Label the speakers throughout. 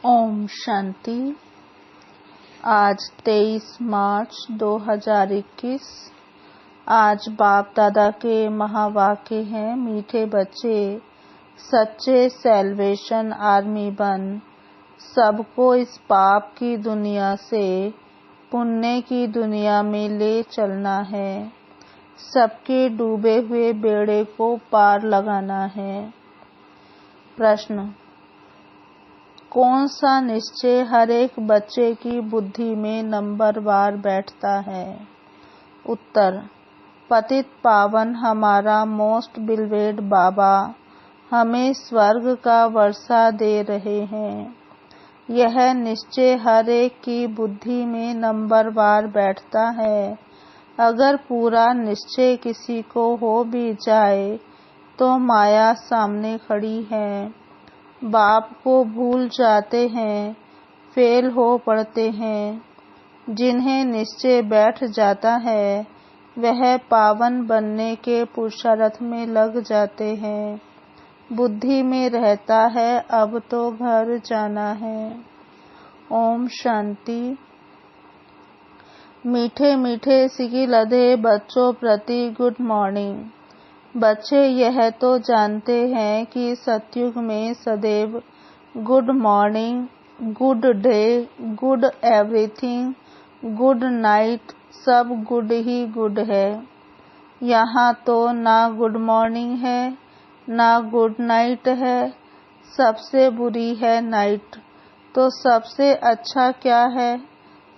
Speaker 1: ओम शांति। आज 23 मार्च 2021। आज बाप दादा के महावाक्य हैं, मीठे बच्चे सच्चे सैल्वेशन आर्मी बन, सबको इस पाप की दुनिया से पुण्य की दुनिया में ले चलना है। सबके डूबे हुए बेड़े को पार लगाना है। प्रश्न: कौन सा निश्चय हर एक बच्चे की बुद्धि में नंबरवार बैठता है? उत्तर: पतित पावन हमारा मोस्ट बिलवेड बाबा हमें स्वर्ग का वर्षा दे रहे हैं। यह निश्चय हर एक की बुद्धि में नंबरवार बैठता है। अगर पूरा निश्चय किसी को हो भी जाए तो माया सामने खड़ी है। बाप को भूल जाते हैं, फेल हो पड़ते हैं। जिन्हें निश्चय बैठ जाता है वह पावन बनने के पुरुषार्थ में लग जाते हैं। बुद्धि में रहता है अब तो घर जाना है। ओम शांति। मीठे मीठे सिकिलधे बच्चों प्रति गुड मॉर्निंग। बच्चे यह तो जानते हैं कि सतयुग में सदैव good morning, good day, good everything, good night, सब गुड ही गुड है। यहाँ तो ना गुड मॉर्निंग है ना गुड नाइट है, सबसे बुरी है नाइट। तो सबसे अच्छा क्या है?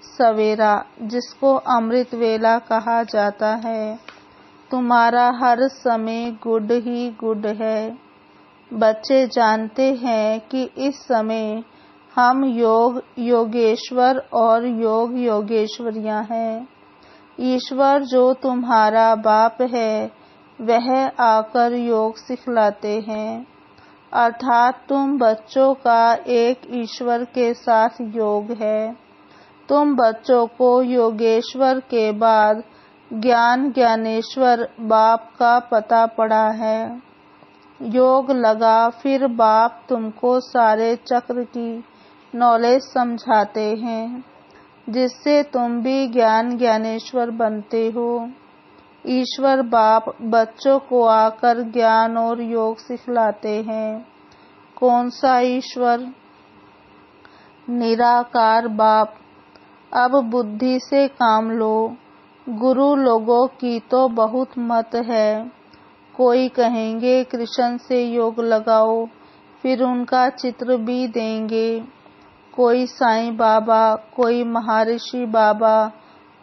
Speaker 1: सवेरा, जिसको अमृत वेला कहा जाता है। तुम्हारा हर समय गुड ही गुड है। बच्चे जानते हैं कि इस समय हम योगेश्वर और योग योगेश्वरियां हैं। ईश्वर जो तुम्हारा बाप है वह आकर योग सिखलाते हैं, अर्थात तुम बच्चों का एक ईश्वर के साथ योग है। तुम बच्चों को योगेश्वर के बाद ज्ञानेश्वर बाप का पता पड़ा है। योग लगा फिर बाप तुमको सारे चक्र की नॉलेज समझाते हैं, जिससे तुम भी ज्ञानेश्वर बनते हो। ईश्वर बाप बच्चों को आकर ज्ञान और योग सिखलाते हैं। कौन सा ईश्वर? निराकार बाप। अब बुद्धि से काम लो। गुरु लोगों की तो बहुत मत है। कोई कहेंगे कृष्ण से योग लगाओ, फिर उनका चित्र भी देंगे। कोई साईं बाबा, कोई महर्षि बाबा,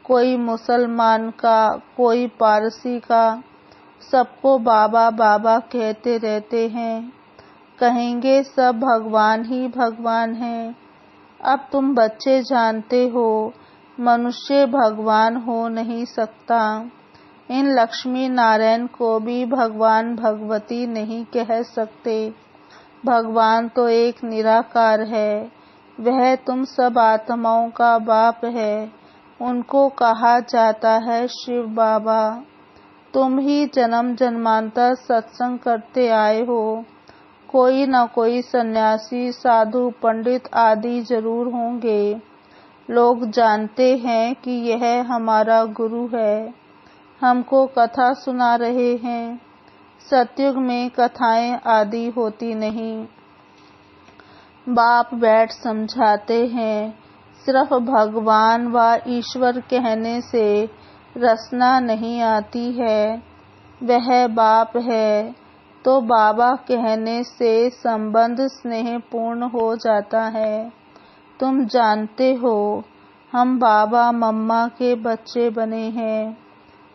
Speaker 1: कोई मुसलमान का, कोई पारसी का, सबको बाबा बाबा कहते रहते हैं। कहेंगे सब भगवान ही भगवान हैं। अब तुम बच्चे जानते हो मनुष्य भगवान हो नहीं सकता। इन लक्ष्मी नारायण को भी भगवान भगवती नहीं कह सकते। भगवान तो एक निराकार है। वह तुम सब आत्माओं का बाप है। उनको कहा जाता है शिव बाबा। तुम ही जन्म जन्मांतर सत्संग करते आए हो। कोई न कोई सन्यासी, साधु, पंडित आदि जरूर होंगे। लोग जानते हैं कि यह हमारा गुरु है, हमको कथा सुना रहे हैं। सतयुग में कथाएं आदि होती नहीं। बाप बैठ समझाते हैं। सिर्फ भगवान व ईश्वर कहने से रसना नहीं आती है। वह बाप है तो बाबा कहने से संबंध स्नेह पूर्ण हो जाता है। तुम जानते हो हम बाबा मम्मा के बच्चे बने हैं,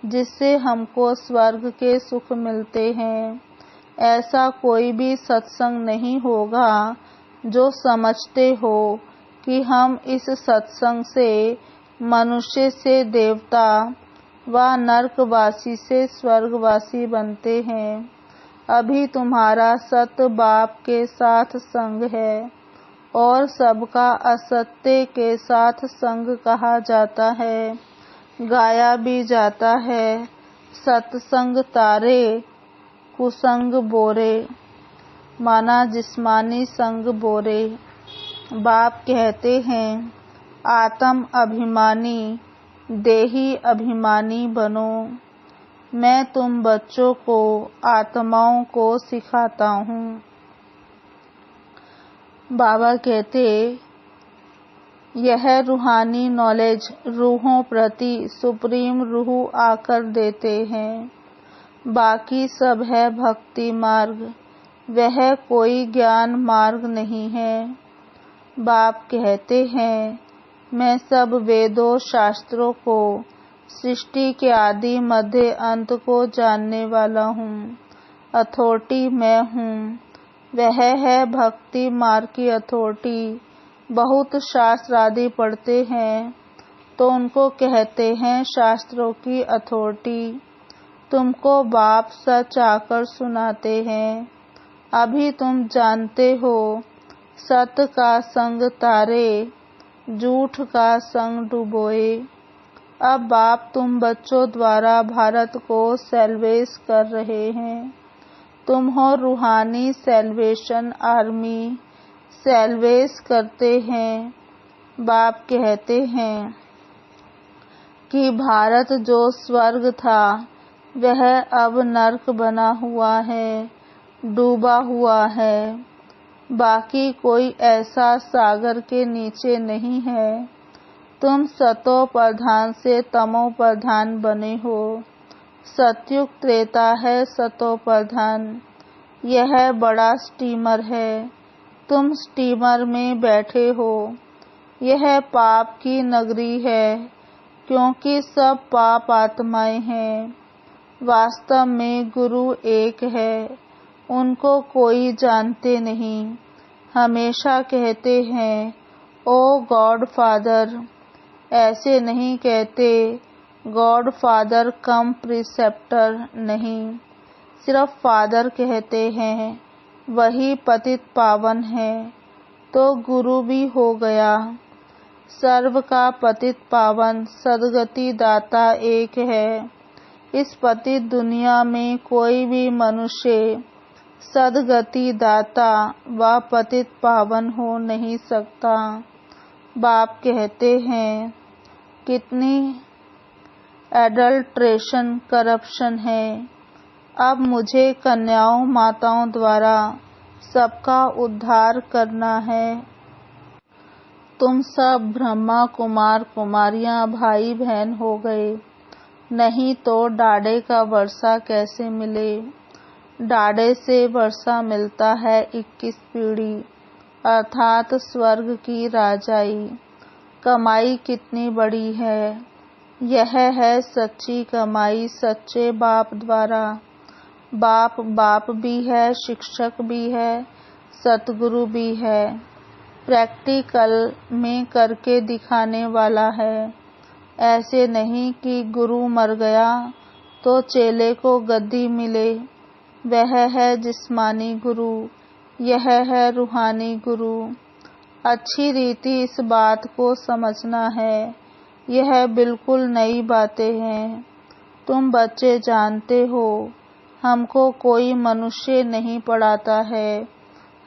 Speaker 1: जिससे हमको स्वर्ग के सुख मिलते हैं। ऐसा कोई भी सत्संग नहीं होगा जो समझते हो कि हम इस सत्संग से मनुष्य से देवता व नरकवासी से स्वर्गवासी बनते हैं। अभी तुम्हारा सत्य बाप के साथ संग है और सबका असत्य के साथ संग कहा जाता है। गाया भी जाता है, सत्संग तारे कुसंग बोरे, माना जिस्मानी संग बोरे। बाप कहते हैं आत्म अभिमानी देही अभिमानी बनो। मैं तुम बच्चों को आत्माओं को सिखाता हूँ। बाबा कहते यह रूहानी नॉलेज रूहों प्रति सुप्रीम रूह आकर देते हैं। बाकी सब है भक्ति मार्ग, वह कोई ज्ञान मार्ग नहीं है। बाप कहते हैं मैं सब वेदों शास्त्रों को सृष्टि के आदि मध्य अंत को जानने वाला हूँ। अथॉरिटी मैं हूँ, वह है भक्ति मार्ग की अथॉरिटी। बहुत शास्त्र आदि पढ़ते हैं तो उनको कहते हैं शास्त्रों की अथॉरिटी। तुमको बाप सच आकर सुनाते हैं। अभी तुम जानते हो सत्य का संग तारे, झूठ का संग डुबोए। अब बाप तुम बच्चों द्वारा भारत को सेल्वेस कर रहे हैं। तुम हो रूहानी सेल्वेशन आर्मी, सेल्वेस करते हैं। बाप कहते हैं कि भारत जो स्वर्ग था वह अब नरक बना हुआ है, डूबा हुआ है। बाकी कोई ऐसा सागर के नीचे नहीं है। तुम सतो प्रधान से तमो प्रधान बने हो। सतयुग त्रेता है सतो प्रधान। यह बड़ा स्टीमर है, तुम स्टीमर में बैठे हो। यह पाप की नगरी है क्योंकि सब पाप आत्माएं हैं। वास्तव में गुरु एक है, उनको कोई जानते नहीं। हमेशा कहते हैं ओ गॉड फादर, ऐसे नहीं कहते गॉड फादर कम प्रिसेप्टर नहीं, सिर्फ फादर कहते हैं। वही पतित पावन है तो गुरु भी हो गया। सर्व का पतित पावन सदगति दाता एक है। इस पतित दुनिया में कोई भी मनुष्य सदगति दाता व पतित पावन हो नहीं सकता। बाप कहते हैं कितनी एडल्ट्रेशन करप्शन है। अब मुझे कन्याओं माताओं द्वारा सबका उद्धार करना है। तुम सब ब्रह्मा कुमार कुमारियां भाई बहन हो गए, नहीं तो डाढ़े का वर्षा कैसे मिले। डाढ़े से वर्षा मिलता है 21 पीढ़ी अर्थात स्वर्ग की राजाई। कमाई कितनी बड़ी है, यह है सच्ची कमाई सच्चे बाप द्वारा। बाप बाप भी है, शिक्षक भी है, सतगुरु भी है, प्रैक्टिकल में करके दिखाने वाला है। ऐसे नहीं कि गुरु मर गया तो चेले को गद्दी मिले। वह है जिस्मानी गुरु, यह है रूहानी गुरु। अच्छी रीति इस बात को समझना है, यह बिल्कुल नई बातें हैं। तुम बच्चे जानते हो हमको कोई मनुष्य नहीं पढ़ाता है,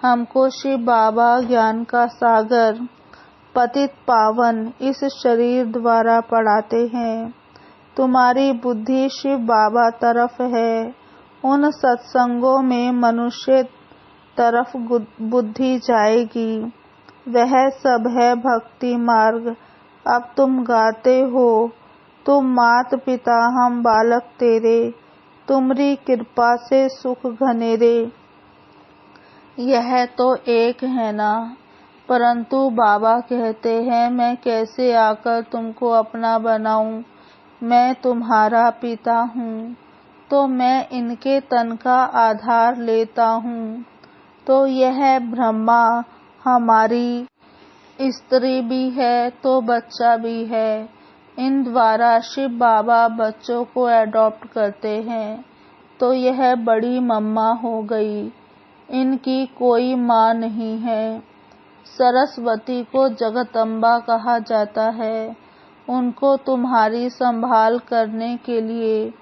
Speaker 1: हमको शिव बाबा ज्ञान का सागर पतित पावन इस शरीर द्वारा पढ़ाते हैं। तुम्हारी बुद्धि शिव बाबा तरफ है। उन सत्संगों में मनुष्य तरफ बुद्धि जाएगी। वह सब है भक्ति मार्ग। अब तुम गाते हो तुम मात पिता हम बालक तेरे, तुम्हारी कृपा से सुख घनेरे। यह तो एक है ना, परंतु बाबा कहते हैं मैं कैसे आकर तुमको अपना बनाऊं। मैं तुम्हारा पिता हूँ तो मैं इनके तन का आधार लेता हूँ। तो यह ब्रह्मा हमारी स्त्री भी है तो बच्चा भी है। इन द्वारा शिव बाबा बच्चों को एडॉप्ट करते हैं तो यह बड़ी मम्मा हो गई। इनकी कोई माँ नहीं है। सरस्वती को जगदम्बा कहा जाता है। उनको तुम्हारी संभाल करने के लिए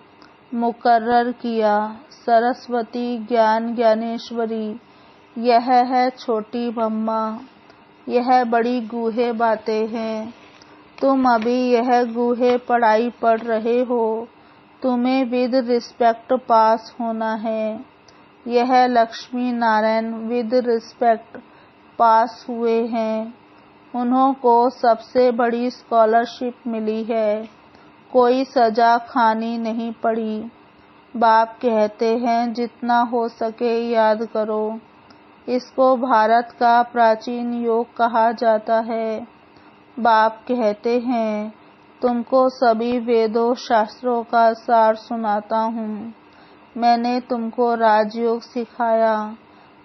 Speaker 1: मुकर्रर किया। सरस्वती ज्ञान ज्ञानेश्वरी, यह है छोटी मम्मा। यह बड़ी गूढ़े बातें हैं। तुम अभी यह गूढ़े पढ़ाई पढ़ रहे हो। तुम्हें विद रिस्पेक्ट पास होना है। यह लक्ष्मी नारायण विद रिस्पेक्ट पास हुए हैं। उन्हों को सबसे बड़ी स्कॉलरशिप मिली है। कोई सजा खानी नहीं पड़ी। बाप कहते हैं जितना हो सके याद करो। इसको भारत का प्राचीन योग कहा जाता है। बाप कहते हैं तुमको सभी वेदों शास्त्रों का सार सुनाता हूँ। मैंने तुमको राजयोग सिखाया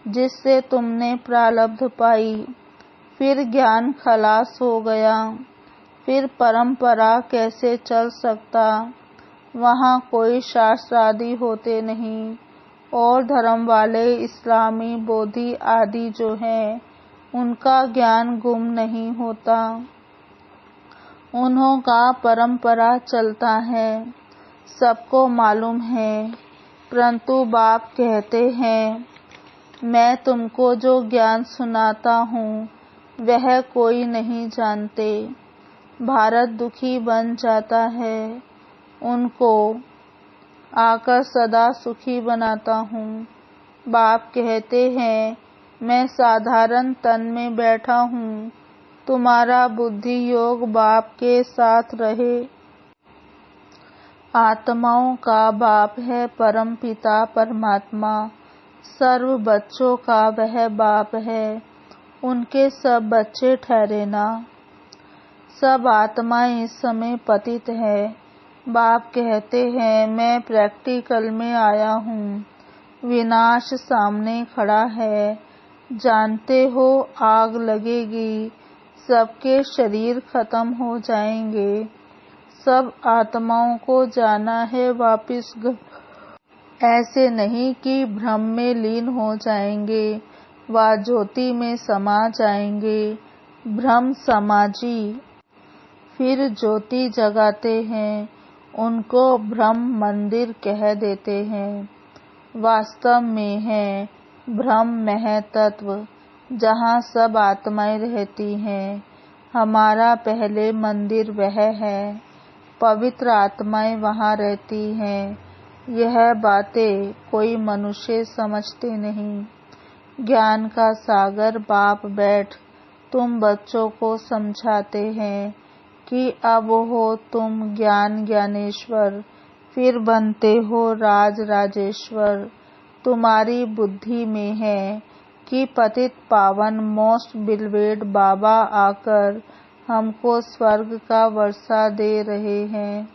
Speaker 1: जिससे तुमने प्रारब्ध पाई। फिर ज्ञान खलास हो गया। फिर परंपरा कैसे चल सकता। वहाँ कोई शास्त्र आदि होते नहीं और धर्म वाले इस्लामी बोधि आदि जो हैं उनका ज्ञान गुम नहीं होता। उन्हों का परंपरा चलता है। सबको मालूम है। परंतु बाप कहते हैं मैं तुमको जो ज्ञान सुनाता हूँ वह कोई नहीं जानते। भारत दुखी बन जाता है। उनको आकर सदा सुखी बनाता हूँ। बाप कहते हैं मैं साधारण तन में बैठा हूँ। तुम्हारा बुद्धि योग बाप के साथ रहे। आत्माओं का बाप है परम पिता परमात्मा। सर्व बच्चों का वह बाप है। उनके सब बच्चे ठहरे ना। सब आत्माएं इस समय पतित है। बाप कहते हैं मैं प्रैक्टिकल में आया हूँ। विनाश सामने खड़ा है। जानते हो आग लगेगी। सबके शरीर खत्म हो जाएंगे। सब आत्माओं को जाना है वापिस घर। ऐसे नहीं कि भ्रम में लीन हो जाएंगे व ज्योति में समा जाएंगे। भ्रम समाजी फिर ज्योति जगाते हैं। उनको भ्रम मंदिर कह देते हैं। वास्तव में है ब्रह्म महतत्व जहाँ सब आत्माएं रहती हैं। हमारा पहले मंदिर वह है। पवित्र आत्माएं वहाँ रहती हैं। यह बातें कोई मनुष्य समझते नहीं। ज्ञान का सागर बाप बैठ तुम बच्चों को समझाते हैं कि अब हो तुम ज्ञान ज्ञानेश्वर। फिर बनते हो राज राजेश्वर। तुम्हारी बुद्धि में है कि पतित पावन मोस्ट बिलवेड बाबा आकर हमको स्वर्ग का वर्षा दे रहे हैं।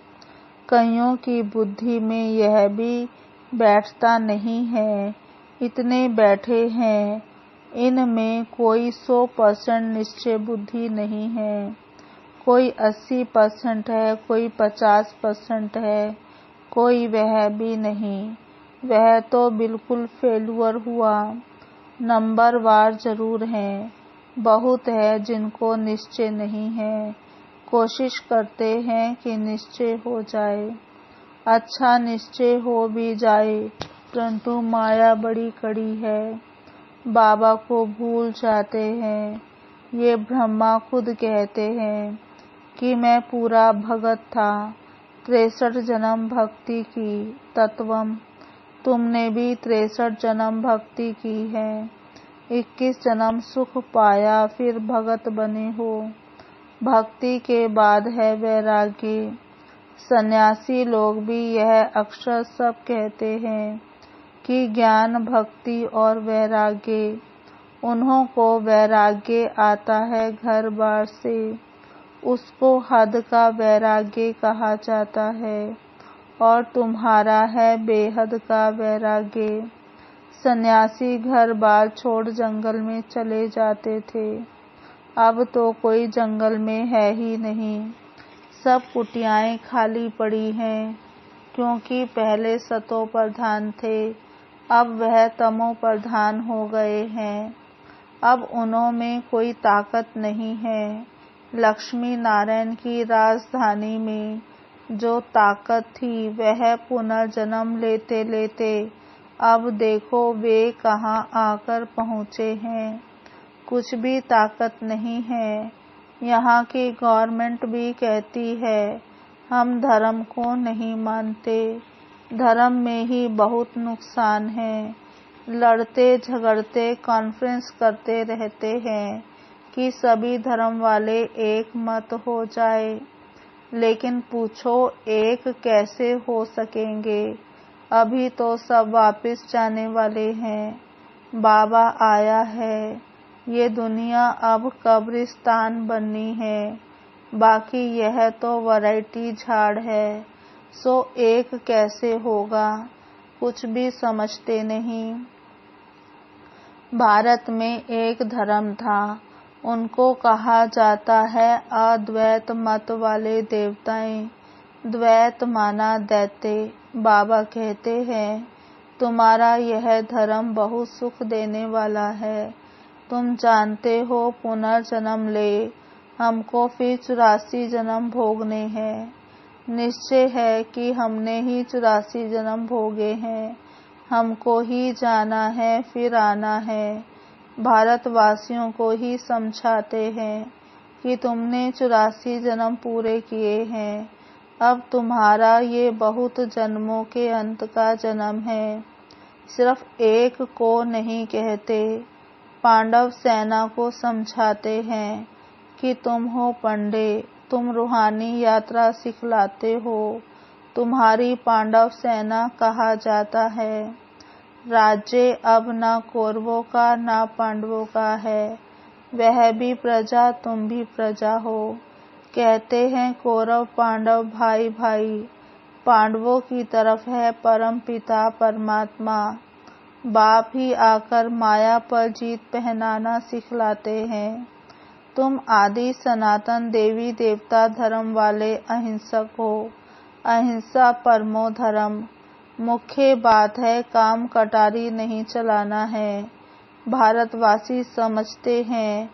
Speaker 1: कईयों की बुद्धि में यह भी बैठता नहीं है। इतने बैठे हैं इनमें कोई 100% निश्चय बुद्धि नहीं है। कोई 80% है, कोई 50% है, कोई वह भी नहीं। वह तो बिल्कुल फेलुअर हुआ। नंबर वार जरूर हैं। बहुत है जिनको निश्चय नहीं है। कोशिश करते हैं कि निश्चय हो जाए। अच्छा निश्चय हो भी जाए परंतु माया बड़ी कड़ी है। बाबा को भूल जाते हैं। ये ब्रह्मा खुद कहते हैं कि मैं पूरा भगत था। 63 जन्म भक्ति की तत्वम। तुमने भी 63 जन्म भक्ति की है। 21 जन्म सुख पाया फिर भगत बने हो। भक्ति के बाद है वैराग्य। सन्यासी लोग भी यह अक्सर सब कहते हैं कि ज्ञान भक्ति और वैराग्य। उन्हों को वैराग्य आता है घर बार से। उसको हद का वैराग्य कहा जाता है और तुम्हारा है बेहद का वैराग्य। सन्यासी घर बार छोड़ जंगल में चले जाते थे। अब तो कोई जंगल में है ही नहीं। सब कुटियाएं खाली पड़ी हैं क्योंकि पहले सतो प्रधान थे। अब वह तमो प्रधान हो गए हैं। अब उन्हों में कोई ताकत नहीं है। लक्ष्मी नारायण की राजधानी में जो ताकत थी वह पुनर्जन्म लेते लेते अब देखो वे कहाँ आकर पहुँचे हैं। कुछ भी ताकत नहीं है। यहाँ की गवर्नमेंट भी कहती है हम धर्म को नहीं मानते। धर्म में ही बहुत नुकसान है। लड़ते झगड़ते कॉन्फ्रेंस करते रहते हैं कि सभी धर्म वाले एक मत हो जाए, लेकिन पूछो एक कैसे हो सकेंगे? अभी तो सब वापस जाने वाले हैं। बाबा आया है। ये दुनिया अब कब्रिस्तान बननी है। बाकी यह तो वैरायटी झाड़ है। सो एक कैसे होगा? कुछ भी समझते नहीं। भारत में एक धर्म था, उनको कहा जाता है अद्वैत मत वाले देवताएं। द्वैत माना दैत्य। बाबा कहते हैं तुम्हारा यह धर्म बहुत सुख देने वाला है। तुम जानते हो पुनर्जन्म ले, हमको फिर 84 जन्म भोगने हैं। निश्चय है कि हमने ही 84 जन्म भोगे हैं। हमको ही जाना है फिर आना है। भारतवासियों को ही समझाते हैं कि तुमने 84 जन्म पूरे किए हैं। अब तुम्हारा ये बहुत जन्मों के अंत का जन्म है। सिर्फ एक को नहीं कहते। पांडव सेना को समझाते हैं कि तुम हो पंडे, तुम रूहानी यात्रा सिखलाते हो। तुम्हारी पांडव सेना कहा जाता है। राज्य अब न कौरवों का न पांडवों का है। वह भी प्रजा, तुम भी प्रजा हो। कहते हैं कौरव पांडव भाई भाई। पांडवों की तरफ है परम पिता परमात्मा। बाप ही आकर माया पर जीत पहनाना सिखलाते हैं। तुम आदि सनातन देवी देवता धर्म वाले अहिंसक हो। अहिंसा परमो धर्म। मुख्य बात है काम कटारी नहीं चलाना है। भारतवासी समझते हैं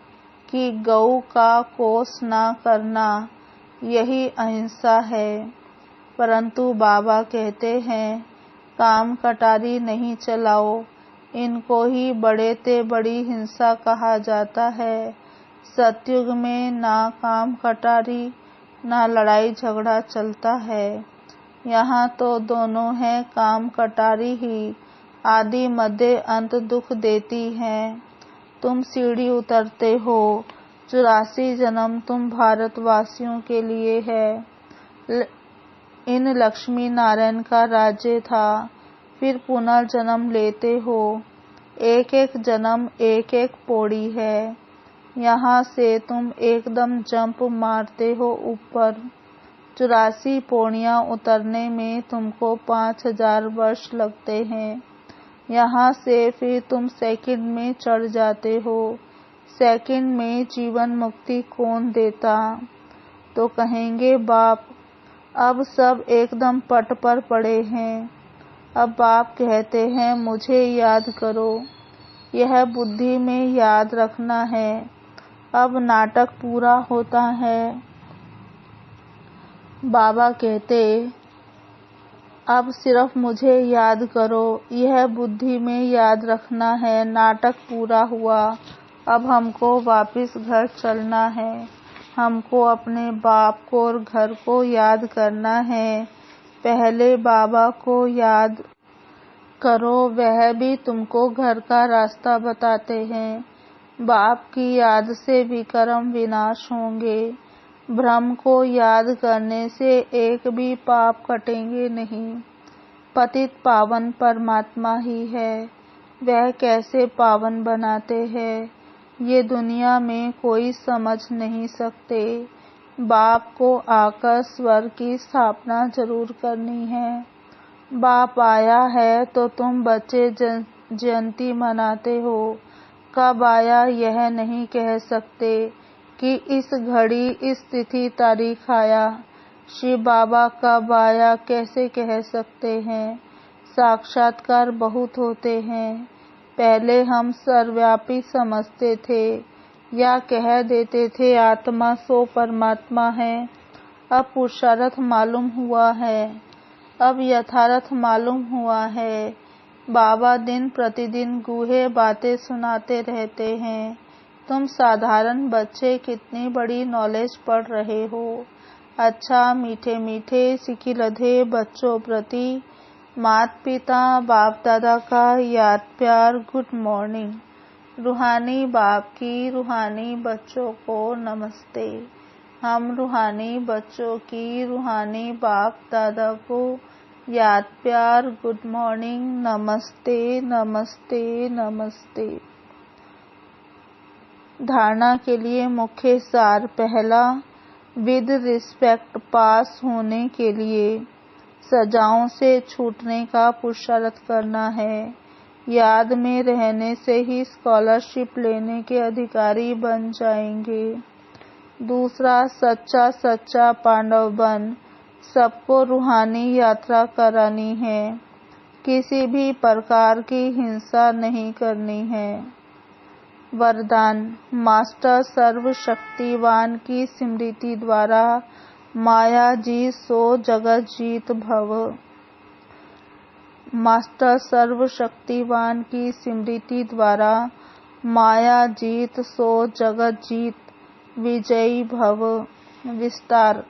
Speaker 1: कि गऊ का कोस ना करना यही अहिंसा है, परंतु बाबा कहते हैं काम कटारी नहीं चलाओ। इनको ही बड़े ते बड़ी हिंसा कहा जाता है। सतयुग में ना काम कटारी ना लड़ाई झगड़ा चलता है। यहाँ तो दोनों है। काम कटारी ही आदि मध्य अंत दुख देती है। तुम सीढ़ी उतरते हो। 84 जन्म तुम भारतवासियों के लिए है। इन लक्ष्मी नारायण का राज्य था। फिर पुनर्जन्म लेते हो। एक एक जन्म एक एक पौड़ी है। यहाँ से तुम एकदम जंप मारते हो ऊपर। 84 पौड़ियाँ उतरने में तुमको 5000 वर्ष लगते हैं। यहाँ से फिर तुम सेकंड में चढ़ जाते हो। सेकंड में जीवन मुक्ति कौन देता? तो कहेंगे बाप, अब सब एकदम पट पर पड़े हैं। अब बाप कहते हैं मुझे याद करो। यह बुद्धि में याद रखना है। अब नाटक पूरा होता है। बाबा कहते अब सिर्फ मुझे याद करो। यह बुद्धि में याद रखना है। नाटक पूरा हुआ। अब हमको वापस घर चलना है। हमको अपने बाप को और घर को याद करना है। पहले बाबा को याद करो, वह भी तुमको घर का रास्ता बताते हैं। बाप की याद से विकर्म विनाश होंगे। ब्रह्म को याद करने से एक भी पाप कटेंगे नहीं। पतित पावन परमात्मा ही है। वह कैसे पावन बनाते हैं ये दुनिया में कोई समझ नहीं सकते। बाप को आकर स्वर्ग की स्थापना जरूर करनी है। बाप आया है तो तुम बच्चे जयंती मनाते हो। कब आया यह नहीं कह सकते कि इस घड़ी इस तिथि तारीख आया। शिव बाबा कब आया कैसे कह सकते हैं? साक्षात्कार बहुत होते हैं। पहले हम सर्वव्यापी समझते थे या कह देते थे आत्मा सो परमात्मा है। अब पुरुषार्थ मालूम हुआ है। अब यथार्थ मालूम हुआ है। बाबा दिन प्रतिदिन गूढ़े बातें सुनाते रहते हैं। तुम साधारण बच्चे कितनी बड़ी नॉलेज पढ़ रहे हो। अच्छा, मीठे मीठे सिकिलधे बच्चों प्रति माता पिता बाप दादा का याद प्यार गुड मॉर्निंग। रूहानी बाप की रूहानी बच्चों को नमस्ते। हम रूहानी बच्चों की रूहानी बाप दादा को याद प्यार गुड मॉर्निंग, नमस्ते नमस्ते नमस्ते। धारणा के लिए मुख्य सार। पहला, विद रिस्पेक्ट पास होने के लिए सजाओं से छूटने का पुरुषार्थ करना है। याद में रहने से ही स्कॉलरशिप लेने के अधिकारी बन जाएंगे। दूसरा, सच्चा पांडव बन सबको रूहानी यात्रा करानी है। किसी भी प्रकार की हिंसा नहीं करनी है। वरदान, मास्टर सर्वशक्तिवान की स्मृति द्वारा माया जीत सो जगत जीत भव। मास्टर सर्वशक्तिवान की स्मृति द्वारा माया जीत सो जगत जीत विजयी भव। विस्तार,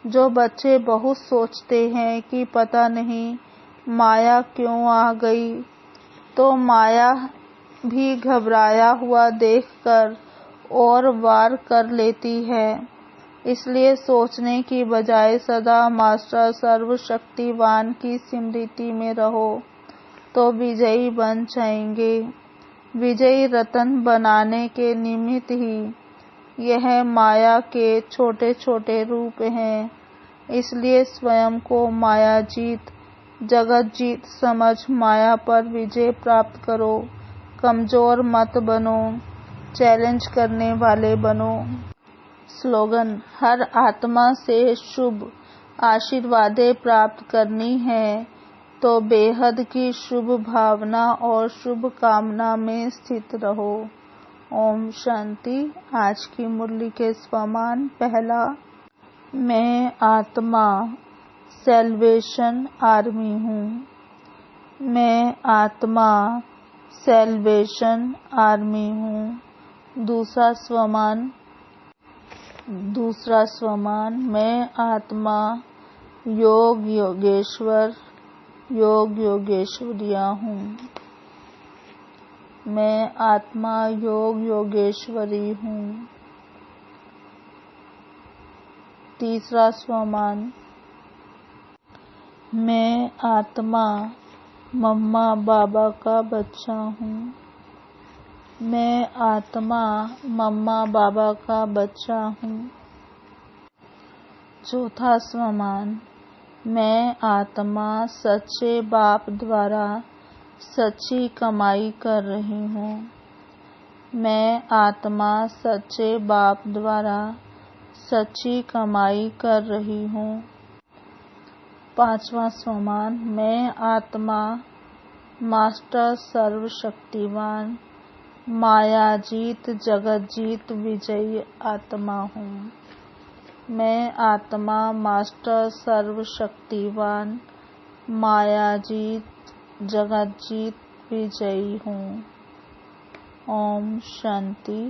Speaker 1: जो बच्चे बहुत सोचते हैं कि पता नहीं माया क्यों आ गई, तो माया भी घबराया हुआ देखकर और वार कर लेती है। इसलिए सोचने की बजाय सदा मास्टर सर्वशक्तिवान की स्मृति में रहो तो विजयी बन जाएंगे। विजयी रतन बनाने के निमित्त ही यह माया के छोटे छोटे रूप हैं। इसलिए स्वयं को माया जीत जगत जीत समझ माया पर विजय प्राप्त करो। कमजोर मत बनो, चैलेंज करने वाले बनो। स्लोगन, हर आत्मा से शुभ आशीर्वादें प्राप्त करनी है तो बेहद की शुभ भावना और शुभ कामना में स्थित रहो। ओम शांति। आज की मुरली के स्वमान। पहला, मैं आत्मा सैल्वेशन आर्मी हूँ। मैं आत्मा सैल्वेशन आर्मी हूँ। दूसरा स्वमान, मैं आत्मा योग योगेश्वरिया हूँ। मैं आत्मा योग योगेश्वरी हूँ। तीसरा स्वमान, मैं आत्मा मम्मा बाबा का बच्चा हूँ। मैं आत्मा मम्मा बाबा का बच्चा हूँ। चौथा स्वमान, मैं आत्मा सच्चे बाप द्वारा सच्ची कमाई कर रही हूँ। मैं आत्मा सच्चे बाप द्वारा सच्ची कमाई कर रही हूँ। पांचवा स्वमान, मैं आत्मा मास्टर सर्वशक्तिवान माया जीत जगत जीत विजयी आत्मा हूँ। मैं आत्मा मास्टर सर्वशक्तिवान माया जीत जगत जीत विजयी हूँ। ओम शांति।